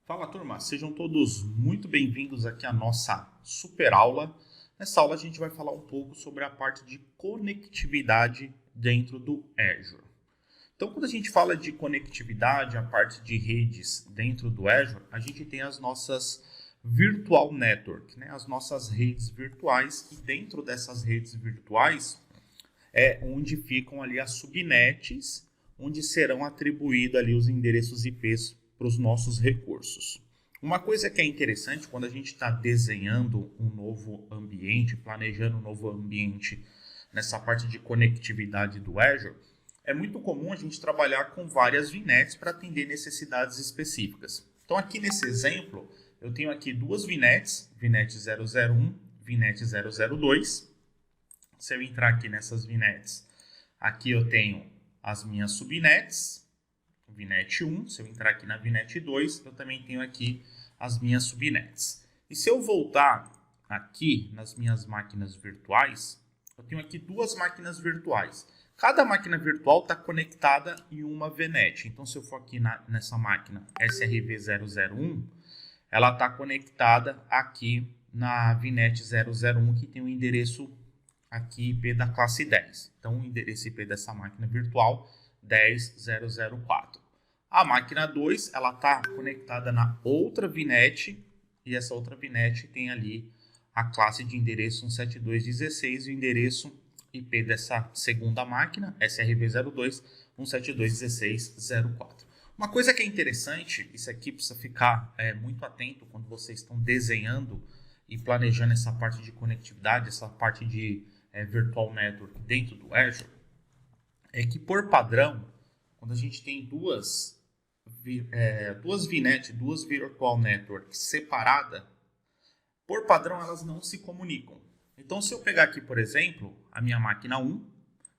Fala turma, sejam todos muito bem-vindos aqui à nossa super aula. Nessa aula a gente vai falar um pouco sobre a parte de conectividade dentro do Azure. Então, quando a gente fala de conectividade, a parte de redes dentro do Azure, a gente tem as nossas Virtual Network, né? As nossas redes virtuais, e dentro dessas redes virtuais é onde ficam ali as subnets, onde serão atribuídos ali os endereços IPs para os nossos recursos. Uma coisa que é interessante quando a gente está desenhando um novo ambiente, planejando um novo ambiente nessa parte de conectividade do Azure, é muito comum a gente trabalhar com várias VNets para atender necessidades específicas. Então aqui nesse exemplo, eu tenho aqui duas VNets, VNet 001, VNet 002. Se eu entrar aqui nessas VNets, aqui eu tenho as minhas subnets, VNet 1, se eu entrar aqui na VNet 2, eu também tenho aqui as minhas subnets. E se eu voltar aqui nas minhas máquinas virtuais, eu tenho aqui duas máquinas virtuais. Cada máquina virtual está conectada em uma VNet. Então, se eu for aqui nessa máquina SRV001, ela está conectada aqui na VNet 001, que tem o endereço aqui IP da classe 10. Então, o endereço IP dessa máquina virtual 10004. A máquina 2, ela está conectada na outra VNet, e essa outra VNet tem ali a classe de endereço 172.16 e o endereço IP dessa segunda máquina, SRV02, 172.16.04. Uma coisa que é interessante, isso aqui precisa ficar muito atento quando vocês estão desenhando e planejando essa parte de conectividade, essa parte de Virtual Network dentro do Azure, é que por padrão, quando a gente tem duas VNet, duas Virtual Networks separadas, por padrão elas não se comunicam. Então, se eu pegar aqui, por exemplo, a minha máquina 1,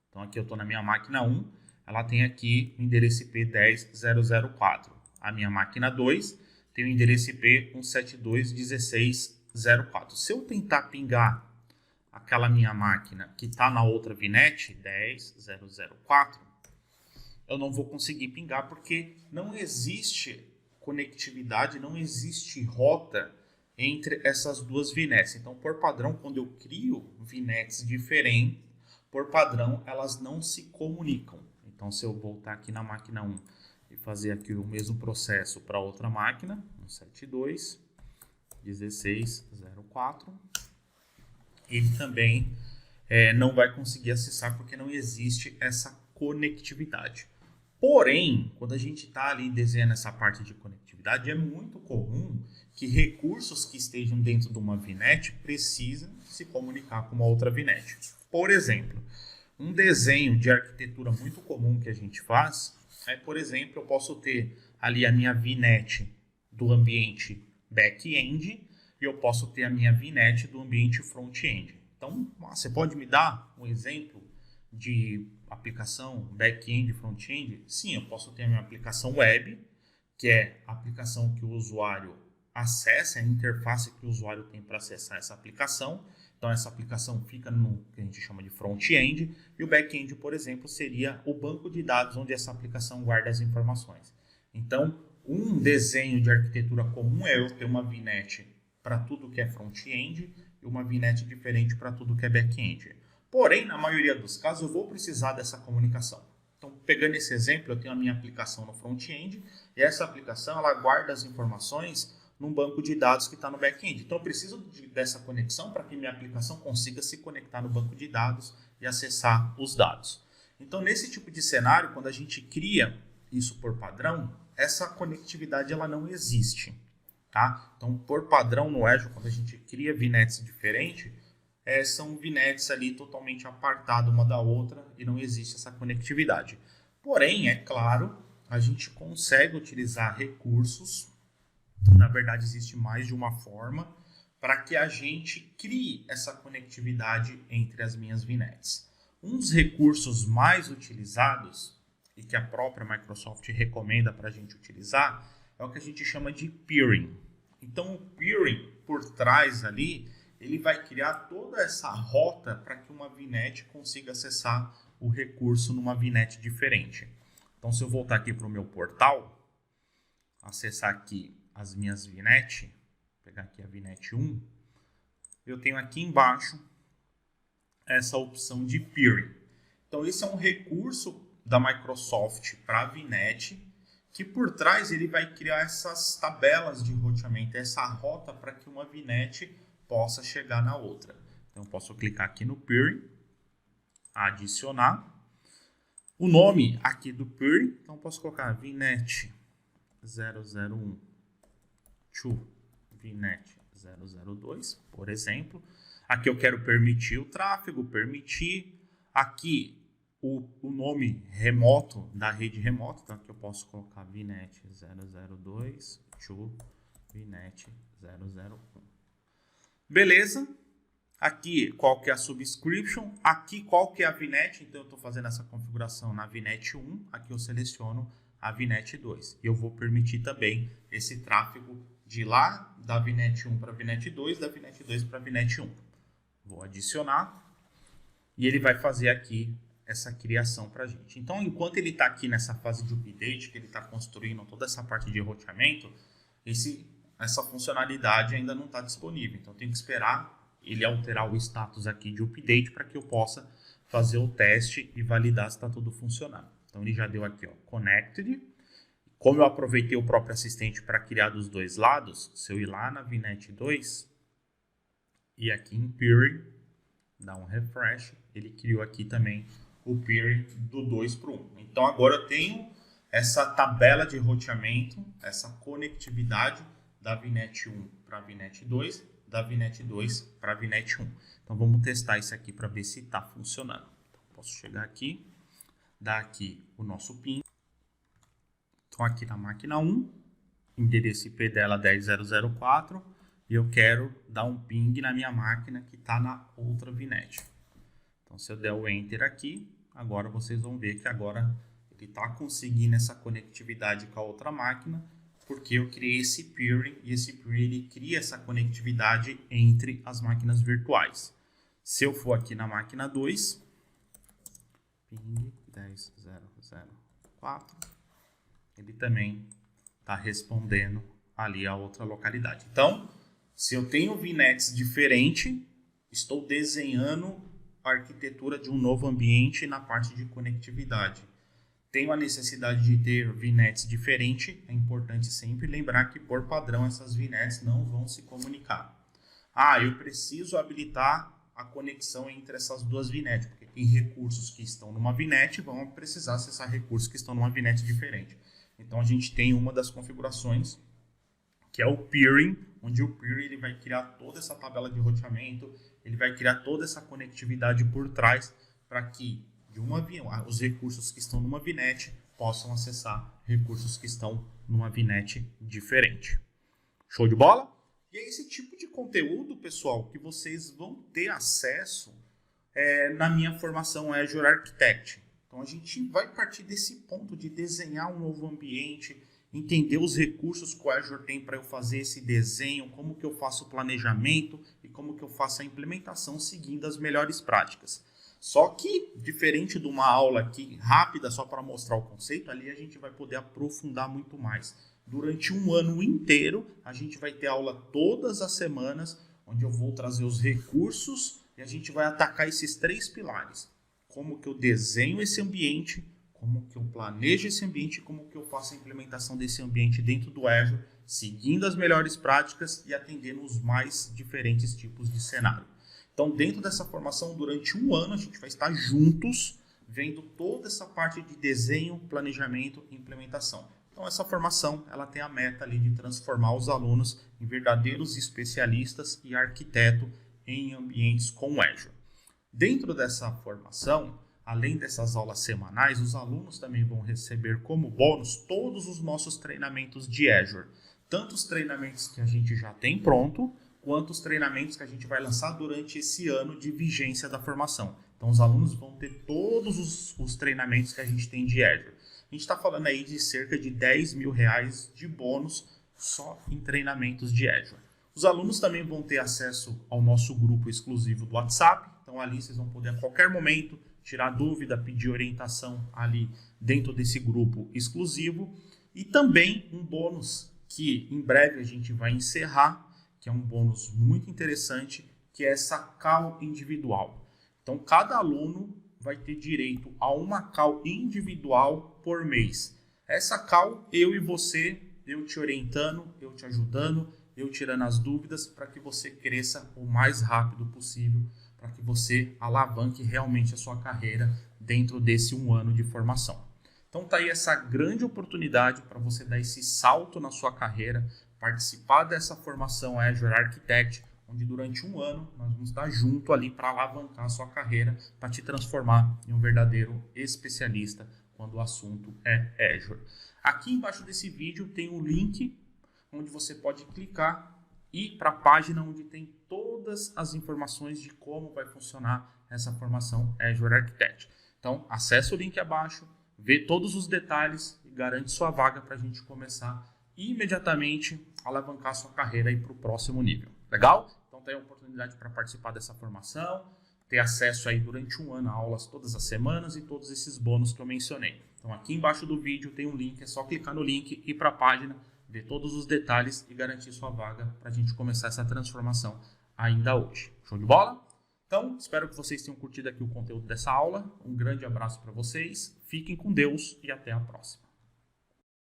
então aqui eu estou na minha máquina 1, ela tem aqui o endereço IP 10004. A minha máquina 2 tem o endereço IP 172.16.04. Se eu tentar pingar aquela minha máquina que está na outra VNet, 10004, eu não vou conseguir pingar porque não existe conectividade, não existe rota entre essas duas VNets. Então, por padrão, quando eu crio VNets diferentes, por padrão, elas não se comunicam. Então, se eu voltar aqui na máquina 1 e fazer aqui o mesmo processo para outra máquina, 172.16.04, ele também não vai conseguir acessar porque não existe essa conectividade. Porém, quando a gente está ali desenhando essa parte de conectividade, é muito comum que recursos que estejam dentro de uma VNet precisam se comunicar com uma outra VNet. Por exemplo, um desenho de arquitetura muito comum que a gente faz é, por exemplo, eu posso ter ali a minha VNet do ambiente back-end e eu posso ter a minha VNet do ambiente front-end. Então, você pode me dar um exemplo de aplicação back-end e front-end? Sim, eu posso ter a minha aplicação web, que é a aplicação que o usuário acessa, a interface que o usuário tem para acessar essa aplicação. Então, essa aplicação fica no que a gente chama de front-end, e o back-end, por exemplo, seria o banco de dados onde essa aplicação guarda as informações. Então, um desenho de arquitetura comum é eu ter uma VNet para tudo que é front-end e uma VNet diferente para tudo que é back-end. Porém, na maioria dos casos, eu vou precisar dessa comunicação. Então, pegando esse exemplo, eu tenho a minha aplicação no front-end e essa aplicação ela guarda as informações num banco de dados que está no back-end. Então, eu preciso dessa conexão para que minha aplicação consiga se conectar no banco de dados e acessar os dados. Então, nesse tipo de cenário, quando a gente cria isso por padrão, essa conectividade ela não existe. Tá? Então, por padrão no Azure, quando a gente cria VNets diferentes, são VNets ali totalmente apartadas uma da outra e não existe essa conectividade. Porém, é claro, a gente consegue utilizar recursos, na verdade existe mais de uma forma, para que a gente crie essa conectividade entre as minhas VNets. Um dos recursos mais utilizados e que a própria Microsoft recomenda para a gente utilizar é o que a gente chama de peering. Então, o peering, por trás ali, ele vai criar toda essa rota para que uma VNet consiga acessar o recurso numa VNet diferente. Então, se eu voltar aqui para o meu portal, acessar aqui as minhas VNet, vou pegar aqui a VNet 1, eu tenho aqui embaixo essa opção de peering. Então esse é um recurso da Microsoft para a VNet, que por trás ele vai criar essas tabelas de roteamento, essa rota para que uma VNet possa chegar na outra. Então eu posso clicar aqui no peering, adicionar. O nome aqui do peering, então eu posso colocar VNet 001 to VNet 002, por exemplo. Aqui eu quero permitir o tráfego, permitir. Aqui o nome remoto da rede remota, então aqui eu posso colocar VNet 002 to VNet 001. Beleza? Aqui qual que é a subscription, aqui qual que é a VNet, então eu estou fazendo essa configuração na VNet 1, aqui eu seleciono a VNet 2. E eu vou permitir também esse tráfego de lá da VNet 1 para a VNet 2, da VNet 2 para a VNet 1. Vou adicionar e ele vai fazer aqui essa criação para a gente. Então, enquanto ele está aqui nessa fase de update, que ele está construindo toda essa parte de roteamento, essa funcionalidade ainda não está disponível. Então, eu tenho que esperar ele alterar o status aqui de update para que eu possa fazer o teste e validar se está tudo funcionando. Então, ele já deu aqui, ó, Connected. Como eu aproveitei o próprio assistente para criar dos dois lados, se eu ir lá na VNet 2 e aqui em Peering, dar um refresh, ele criou aqui também o peering do 2 para 1. Então agora eu tenho essa tabela de roteamento, essa conectividade da VNet 1 para a VNet 2, da VNet 2 para a VNet 1. Então vamos testar isso aqui para ver se está funcionando. Então, posso chegar aqui, dar aqui o nosso PIN. Estou aqui na máquina 1, endereço IP dela 10.0.0.4 e eu quero dar um ping na minha máquina que está na outra VNet. Então, se eu der o Enter aqui, agora vocês vão ver que agora ele está conseguindo essa conectividade com a outra máquina, porque eu criei esse peering, e esse peering ele cria essa conectividade entre as máquinas virtuais. Se eu for aqui na máquina 2, ping 10.0.0.4, ele também está respondendo ali a outra localidade. Então, se eu tenho VNets diferentes, estou desenhando a arquitetura de um novo ambiente na parte de conectividade. Tenho a necessidade de ter VNets diferentes, é importante sempre lembrar que por padrão essas VNets não vão se comunicar. Eu preciso habilitar a conexão entre essas duas VNets, porque tem recursos que estão numa VNet e vão precisar acessar recursos que estão numa VNet diferente. Então a gente tem uma das configurações que é o peering, onde o peering ele vai criar toda essa tabela de roteamento, ele vai criar toda essa conectividade por trás para que os recursos que estão numa VNet possam acessar recursos que estão numa VNet diferente. Show de bola? E é esse tipo de conteúdo, pessoal, que vocês vão ter acesso na minha formação Azure Architect. Então a gente vai partir desse ponto de desenhar um novo ambiente, entender os recursos que o Azure tem para eu fazer esse desenho, como que eu faço o planejamento e como que eu faço a implementação seguindo as melhores práticas. Só que, diferente de uma aula aqui rápida só para mostrar o conceito, ali a gente vai poder aprofundar muito mais. Durante um ano inteiro, a gente vai ter aula todas as semanas, onde eu vou trazer os recursos e a gente vai atacar esses 3 pilares. Como que eu desenho esse ambiente, como que eu planejo esse ambiente e como que eu faço a implementação desse ambiente dentro do Azure, seguindo as melhores práticas e atendendo os mais diferentes tipos de cenário. Então, dentro dessa formação, durante um ano, a gente vai estar juntos, vendo toda essa parte de desenho, planejamento e implementação. Então, essa formação ela tem a meta ali de transformar os alunos em verdadeiros especialistas e arquitetos em ambientes com Azure. Dentro dessa formação, além dessas aulas semanais, os alunos também vão receber como bônus todos os nossos treinamentos de Azure. Tanto os treinamentos que a gente já tem pronto, quanto os treinamentos que a gente vai lançar durante esse ano de vigência da formação. Então, os alunos vão ter todos os treinamentos que a gente tem de Azure. A gente está falando aí de cerca de R$10.000 de bônus só em treinamentos de Azure. Os alunos também vão ter acesso ao nosso grupo exclusivo do WhatsApp. Então, ali vocês vão poder a qualquer momento tirar dúvida, pedir orientação ali dentro desse grupo exclusivo. E também um bônus que em breve a gente vai encerrar, que é um bônus muito interessante, que é essa call individual. Então, cada aluno vai ter direito a uma call individual por mês. Essa call, eu e você, eu te orientando, eu te ajudando, eu tirando as dúvidas para que você cresça o mais rápido possível, para que você alavanque realmente a sua carreira dentro desse 1 ano de formação. Então tá aí essa grande oportunidade para você dar esse salto na sua carreira, participar dessa formação Azure Architect, onde durante 1 ano nós vamos estar junto ali para alavancar a sua carreira, para te transformar em um verdadeiro especialista quando o assunto é Azure. Aqui embaixo desse vídeo tem um link onde você pode clicar e ir para a página onde tem todas as informações de como vai funcionar essa formação Azure Architect. Então, acesse o link abaixo, vê todos os detalhes e garante sua vaga para a gente começar imediatamente a alavancar sua carreira para o próximo nível. Legal? Então tem a oportunidade para participar dessa formação, ter acesso aí durante 1 ano a aulas todas as semanas e todos esses bônus que eu mencionei. Então aqui embaixo do vídeo tem um link, é só clicar no link, ir para a página, ver todos os detalhes e garantir sua vaga para a gente começar essa transformação ainda hoje. Show de bola? Então, espero que vocês tenham curtido aqui o conteúdo dessa aula. Um grande abraço para vocês, fiquem com Deus e até a próxima.